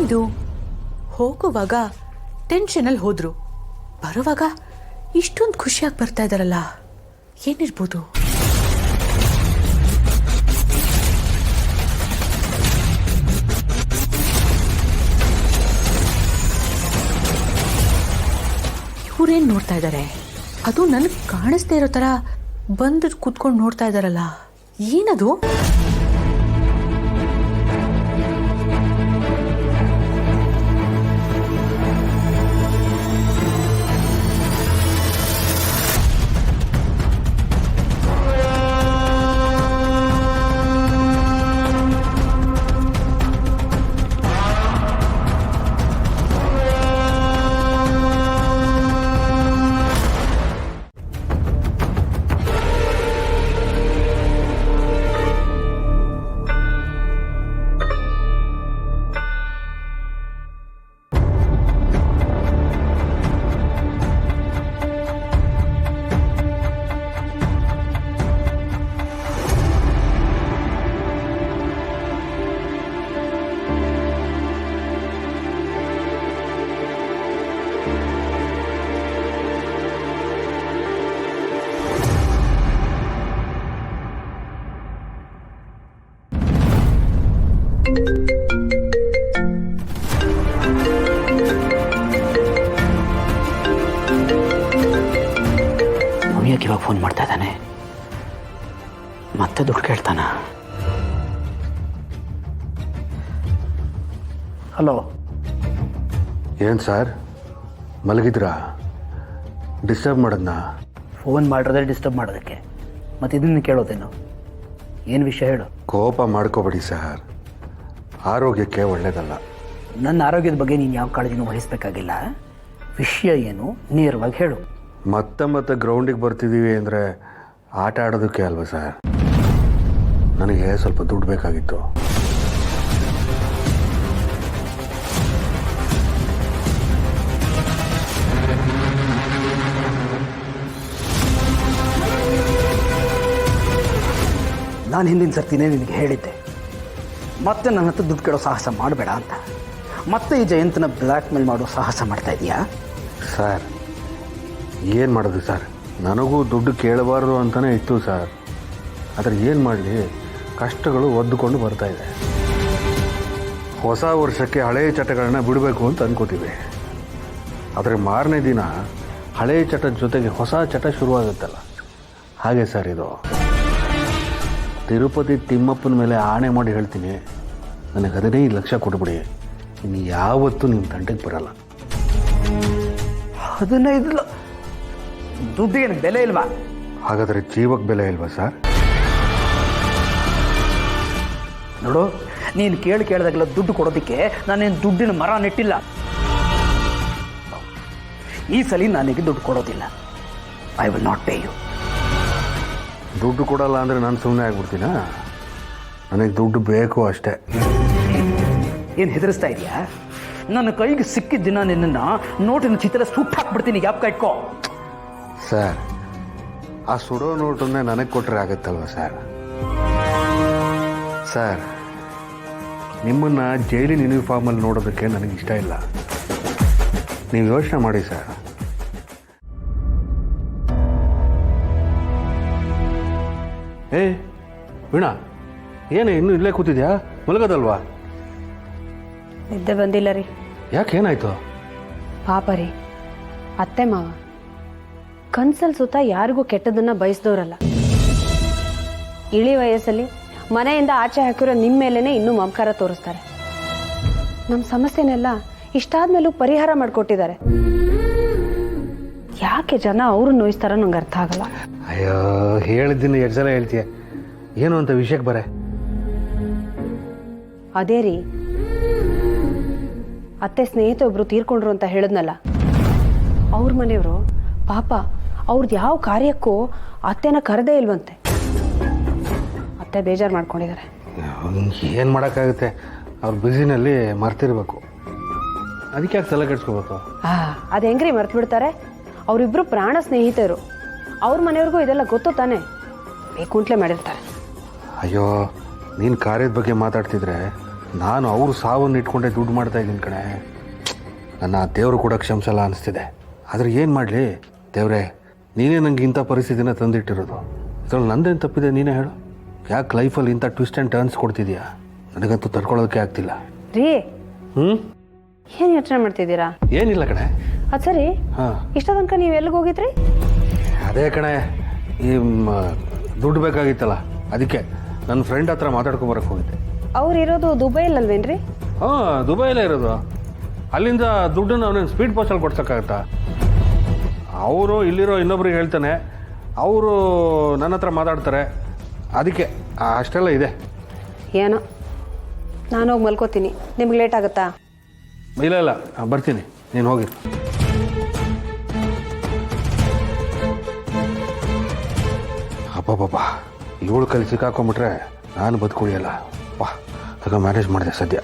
ಏನಿದು? ಹೋಗುವಾಗ ಟೆನ್ಷನಲ್ಲಿ ಹೋದ್ರು, ಬರುವಾಗ ಇಷ್ಟೊಂದು ಖುಷಿಯಾಗಿ ಬರ್ತಾ ಇದ್ದಾರಲ್ಲ, ಏನಿರ್ಬೋದು? ಇವ್ರೇನ್ ನೋಡ್ತಾ ಇದ್ದಾರೆ? ಅದು ನನಗೆ ಕಾಣಿಸ್ದೇ ಇರೋ ತರ ಬಂದು ಕೂತ್ಕೊಂಡು ನೋಡ್ತಾ ಇದ್ದಾರಲ್ಲ, ಏನದು? ಇವಾಗ ಫೋನ್ ಮಾಡ್ತಾ ಇದ್ದಾನೆ, ಮತ್ತೆ ದುಡ್ಡು ಕೇಳ್ತಾನ? ಹಲೋ. ಏನು ಸರ್, ಮಲಗಿದ್ರಾ? ಡಿಸ್ಟರ್ಬ್ ಮಾಡೋದನ್ನ? ಫೋನ್ ಮಾಡಿರೋದೇ ಡಿಸ್ಟರ್ಬ್ ಮಾಡೋದಕ್ಕೆ, ಮತ್ತು ಇದನ್ನು ಕೇಳೋದೇನು? ಏನು ವಿಷಯ ಹೇಳು. ಕೋಪ ಮಾಡ್ಕೋಬೇಡಿ ಸರ್, ಆರೋಗ್ಯಕ್ಕೆ ಒಳ್ಳೇದಲ್ಲ. ನನ್ನ ಆರೋಗ್ಯದ ಬಗ್ಗೆ ನೀನು ಯಾವ ಕಾಳಜಿನೂ ವಹಿಸಬೇಕಾಗಿಲ್ಲ. ವಿಷಯ ಏನು ನೇರವಾಗಿ ಹೇಳು. ಮತ್ತೆ ಗ್ರೌಂಡಿಗೆ ಬರ್ತಿದ್ದೀವಿ ಅಂದರೆ ಆಟ ಆಡೋದಕ್ಕೆ ಅಲ್ವಾ ಸರ್? ನನಗೆ ಸ್ವಲ್ಪ ದುಡ್ಡು ಬೇಕಾಗಿತ್ತು. ನಾನು ಹಿಂದಿನ ಸರ್ತಿನೇ ನಿನಗೆ ಹೇಳಿದ್ದೆ, ಮತ್ತೆ ನನ್ನ ಹತ್ರ ದುಡ್ಡು ಕೇಳೋ ಸಾಹಸ ಮಾಡಬೇಡ ಅಂತ. ಮತ್ತೆ ಈ ಜಯಂತನ ಬ್ಲ್ಯಾಕ್ ಮೇಲ್ ಮಾಡೋ ಸಾಹಸ ಮಾಡ್ತಾ ಇದೀಯಾ? ಸರ್, ಏನು ಮಾಡೋದು ಸರ್? ನನಗೂ ದುಡ್ಡು ಕೇಳಬಾರ್ದು ಅಂತಲೇ ಇತ್ತು ಸರ್. ಆದರೆ ಏನು ಮಾಡಲಿ, ಕಷ್ಟಗಳು ಒದ್ದುಕೊಂಡು ಬರ್ತಾ ಇದೆ. ಹೊಸ ವರ್ಷಕ್ಕೆ ಹಳೆಯ ಚಟಗಳನ್ನ ಬಿಡಬೇಕು ಅಂತ ಅನ್ಕೋತೀವಿ. ಆದರೆ ಮಾರನೇ ದಿನ ಹಳೆಯ ಚಟದ ಜೊತೆಗೆ ಹೊಸ ಚಟ ಶುರುವಾಗುತ್ತಲ್ಲ, ಹಾಗೆ ಸರ್ ಇದು. ತಿರುಪತಿ ತಿಮ್ಮಪ್ಪನ ಮೇಲೆ ಆಣೆ ಮಾಡಿ ಹೇಳ್ತೀನಿ, ನನಗೆ 15 ಲಕ್ಷ ಕೊಟ್ಬಿಡಿ, ಇನ್ನು ಯಾವತ್ತೂ ನಿಮ್ಮ ತಂಟೆಗೆ ಬರಲ್ಲ. 15 ದುಡ್ಡಿಗೆ ಬೆಲೆ ಇಲ್ವಾ? ಹಾಗಾದರೆ ಜೀವಕ್ಕೆ ಬೆಲೆ ಇಲ್ವಾ ಸರ್? ನೋಡು, ನೀನು ಕೇಳಿದಾಗೆಲ್ಲ ದುಡ್ಡು ಕೊಡೋದಕ್ಕೆ ನಾನೇನು ದುಡ್ಡಿನ ಮರ ನೆಟ್ಟಿಲ್ಲ. ಈ ಸಲ ನನಗೆ ದುಡ್ಡು ಕೊಡೋದಿಲ್ಲ. I will not pay you. ದುಡ್ಡು ಕೊಡಲ್ಲ ಅಂದರೆ ನಾನು ಸುಮ್ಮನೆ ಆಗ್ಬಿಡ್ತೀನಾ? ನನಗೆ ದುಡ್ಡು ಬೇಕು ಅಷ್ಟೇ. ಏನು ಹೆದರಿಸ್ತಾ ಇದೆಯಾ? ನನ್ನ ಕೈಗೆ ಸಿಕ್ಕಿದ ದಿನ ನಿನ್ನನ್ನು ನೋಟಿನ ಚಿತ್ರ ಸುಟ್ಟು ಹಾಕ್ಬಿಡ್ತೀನಿ, ಜ್ಞಾಪಕ ಇಟ್ಕೋ. ಸರ್, ಆ ಸುಡೋ ನೋಟನ್ನೇ ನನಗೆ ಕೊಟ್ಟರೆ ಆಗುತ್ತಲ್ವ ಸರ್? ಸರ್, ನಿಮ್ಮನ್ನು ಜೈಲಿನ ಯೂನಿಫಾರ್ಮಲ್ಲಿ ನೋಡೋದಕ್ಕೆ ನನಗೆ ಇಷ್ಟ ಇಲ್ಲ. ನೀವು ಯೋಚನೆ ಮಾಡಿ ಸರ್. ಏ ವೀಣಾ, ಏನು ಇನ್ನೂ ಇಲ್ಲೇ ಕೂತಿದ್ಯಾ? ಮಲಗೋದಲ್ವಾ? ನಿದ್ದೆ ಬಂದಿಲ್ಲ ರೀ. ಯಾಕೆ, ಏನಾಯ್ತು? ಪಾಪ ರೀ, ಅತ್ತೆ ಮಾವ ಕನ್ಸಲ್ ಸುತ್ತ ಯಾರಿಗೂ ಕೆಟ್ಟದನ್ನ ಬಯಸ್ದವ್ರಲ್ಲ. ಇಳಿ ವಯಸ್ಸಲ್ಲಿ ಮನೆಯಿಂದ ಆಚೆ ಹಾಕಿರೋ ನಿಮ್ಮ ಮೇಲೇನೆ ಇನ್ನೂ ಮಮಕಾರ ತೋರಿಸ್ತಾರೆ. ನಮ್ಮ ಸಮಸ್ಯೆನೆಲ್ಲ ಇಷ್ಟಾದ್ಮೇಲೂ ಪರಿಹಾರ ಮಾಡಿಕೊಟ್ಟಿದ್ದಾರೆ. ಯಾಕೆ ಜನ ಅವ್ರು ನೋಯಿಸ್ತಾರ ನಂಗೆ ಅರ್ಥ ಆಗಲ್ಲ. ಅಯ್ಯೋ, ಹೇಳಿದ್ದೀನಿ, 2 ಸಲ ಹೇಳ್ತೀಯ. ಏನು ಅಂತ ವಿಷಯಕ್ಕೆ ಬರೇ. ಅದೇ ರೀ, ಅತ್ತೆ ಸ್ನೇಹಿತ ಒಬ್ರು ತೀರ್ಕೊಂಡ್ರು ಅಂತ ಹೇಳಿದ್ನಲ್ಲ, ಅವ್ರ ಮನೆಯವರು ಪಾಪ ಅವ್ರದ್ದು ಯಾವ ಕಾರ್ಯಕ್ಕೂ ಅತ್ತೆನ ಕರೆದೇ ಇಲ್ವಂತೆ. ಅತ್ತೆ ಬೇಜಾರು ಮಾಡ್ಕೊಂಡಿದ್ದಾರೆ. ಏನು ಮಾಡೋಕ್ಕಾಗುತ್ತೆ, ಅವ್ರ ಬ್ಯುಸಿನಲ್ಲಿ ಮರ್ತಿರ್ಬೇಕು. ಅದಕ್ಕೆ ಯಾಕೆ ತಲೆ ಕೆಡ್ಸ್ಕೋಬೇಕು? ಅದು ಹೆಂಗ್ರಿ ಮರ್ತು ಬಿಡ್ತಾರೆ? ಅವರಿಬ್ರು ಪ್ರಾಣ ಸ್ನೇಹಿತರು. ಅವ್ರ ಮನೆಯವ್ರಿಗೂ ಇದೆಲ್ಲ ಗೊತ್ತು ತಾನೆ, ಬೇಕು ಅಂತಲೇ ಮಾಡಿರ್ತಾರೆ. ಅಯ್ಯೋ, ನೀನು ಕಾರ್ಯದ ಬಗ್ಗೆ ಮಾತಾಡ್ತಿದ್ರೆ ನಾನು ಅವ್ರ ಸಾವನ್ನು ಇಟ್ಕೊಂಡೆ ದುಡ್ಡು ಮಾಡ್ತಾ ಇದ್ದೀನಿ ಕಣೆ. ನನ್ನ ದೇವರು ಕೂಡ ಕ್ಷಮಿಸಲ್ಲ ಅನಿಸ್ತಿದೆ. ಆದರೆ ಏನು ಮಾಡಲಿ ದೇವರೇ, ನೀನೇ ನನಗೆ ಇಂಥ ಪರಿಸ್ಥಿತಿನ ತಂದಿಟ್ಟಿರೋದು. ಇದ್ರಲ್ಲಿ ನಂದೇನು ತಪ್ಪಿದೆ ನೀನೇ ಹೇಳು. ಯಾಕೆ ಲೈಫಲ್ಲಿ ಇಂಥ ಟ್ವಿಸ್ಟ್ ಆ್ಯಂಡ್ ಟರ್ನ್ಸ್ ಕೊಡ್ತಿದ್ಯಾ? ನನಗಂತೂ ತಡ್ಕೊಳ್ಳೋದಕ್ಕೆ ಆಗ್ತಿಲ್ಲ. ರೀ ಹ್ಞೂ ಏನು ಯೋಚನೆ ಮಾಡ್ತಿದ್ದೀರಾ? ಏನಿಲ್ಲ ಕಣೆ. ಅದು ಸರಿ, ಹಾಂ ಇಷ್ಟ ತನಕ ನೀವು ಎಲ್ಲಿಗೆ ಹೋಗಿದ್ರಿ? ಅದೇ ಕಣೆ, ಈ ದುಡ್ಡು ಬೇಕಾಗಿತ್ತಲ್ಲ, ಅದಕ್ಕೆ ನನ್ನ ಫ್ರೆಂಡ್ ಹತ್ರ ಮಾತಾಡ್ಕೊಂಬರಕ್ಕೆ ಹೋಗಿದ್ದೆ. ಅವ್ರು ಇರೋದು ದುಬೈಲಲ್ವೇನ್ರಿ? ಹಾಂ, ದುಬೈಲೇ ಇರೋದು. ಅಲ್ಲಿಂದ ದುಡ್ಡನ್ನು ಅವನೇನು ಸ್ಪೀಡ್ ಪೋಸ್ಟಲ್ಲಿ ಕೊಡ್ಸೋಕ್ಕಾಗತ್ತಾ? ಅವರು ಇಲ್ಲಿರೋ ಇನ್ನೊಬ್ರಿಗೆ ಹೇಳ್ತಾನೆ, ಅವರು ನನ್ನ ಹತ್ರ ಮಾತಾಡ್ತಾರೆ. ಅದಕ್ಕೆ ಅಷ್ಟೆಲ್ಲ ಇದೆ. ಏನೋ, ನಾನು ಹೋಗಿ ಮಲ್ಕೋತೀನಿ. ನಿಮ್ಗೆ ಲೇಟ್ ಆಗುತ್ತಾ? ಇಲ್ಲ ಬರ್ತೀನಿ, ನೀನು ಹೋಗಿ. ಅಪ್ಪ ಇವಳು ಕೈಲಿ ಸಿಕ್ಕಾಕೊಂಡ್ಬಿಟ್ರೆ ನಾನು ಬದುಕುಳಿಯಲ್ಲ. ವಾ, ಆಗ ಮ್ಯಾನೇಜ್ ಮಾಡಿದೆ ಸದ್ಯ.